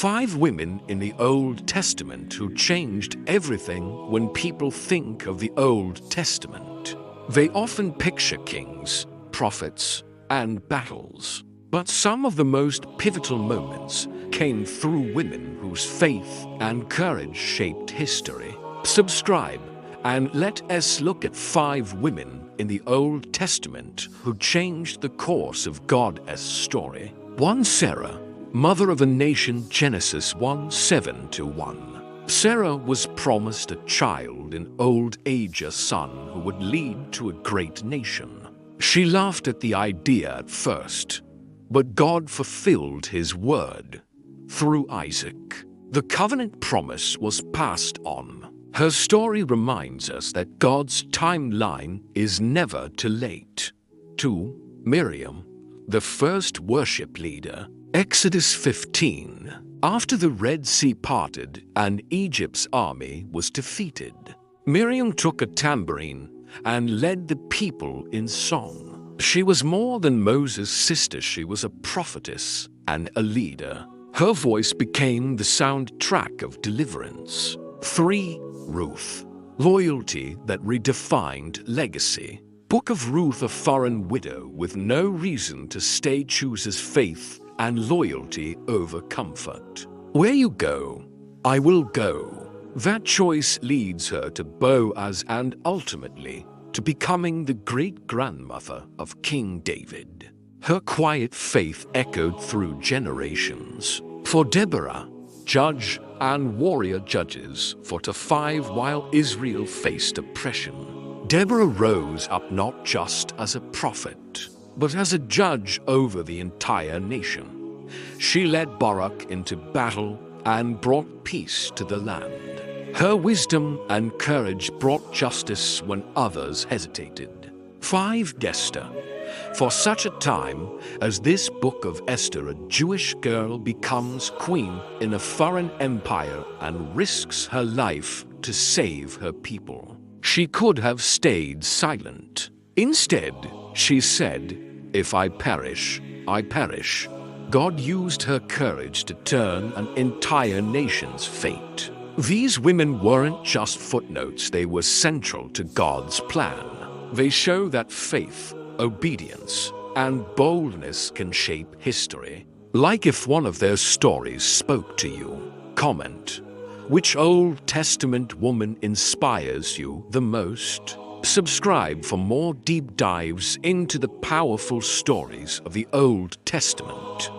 5 women in the Old Testament who changed everything. When people think of the Old Testament, they often picture kings, prophets, and battles. But some of the most pivotal moments came through women whose faith and courage shaped history. Subscribe and let us look at 5 women in the Old Testament who changed the course of God's story. 1. Sarah, mother of a nation. Genesis 1:7-1. Sarah was promised a child in old age, a son who would lead to a great nation. She laughed at the idea at first, but God fulfilled his word through Isaac. The covenant promise was passed on. Her story reminds us that God's timeline is never too late. 2. Miriam, the first worship leader. Exodus 15. After the Red Sea parted and Egypt's army was defeated, Miriam took a tambourine and led the people in song. She was more than Moses' sister. She was a prophetess and a leader. Her voice became the soundtrack of deliverance. 3. Ruth, loyalty that redefined legacy. Book of Ruth, a foreign widow with no reason to stay, chooses faith and loyalty over comfort. Where you go, I will go. That choice leads her to Boaz and ultimately to becoming the great-grandmother of King David. Her quiet faith echoed through generations. For Deborah, judge and warrior. Judges 4-5. While Israel faced oppression, Deborah rose up not just as a prophet, but as a judge over the entire nation. She led Barak into battle and brought peace to the land. Her wisdom and courage brought justice when others hesitated. 5. Esther. For such a time as this book of Esther, a Jewish girl becomes queen in a foreign empire and risks her life to save her people. She could have stayed silent. Instead, she said, "If I perish, I perish." God used her courage to turn an entire nation's fate. These women weren't just footnotes, they were central to God's plan. They show that faith, obedience, and boldness can shape history. Like if one of their stories spoke to you. Comment. Which Old Testament woman inspires you the most? Subscribe for more deep dives into the powerful stories of the Old Testament.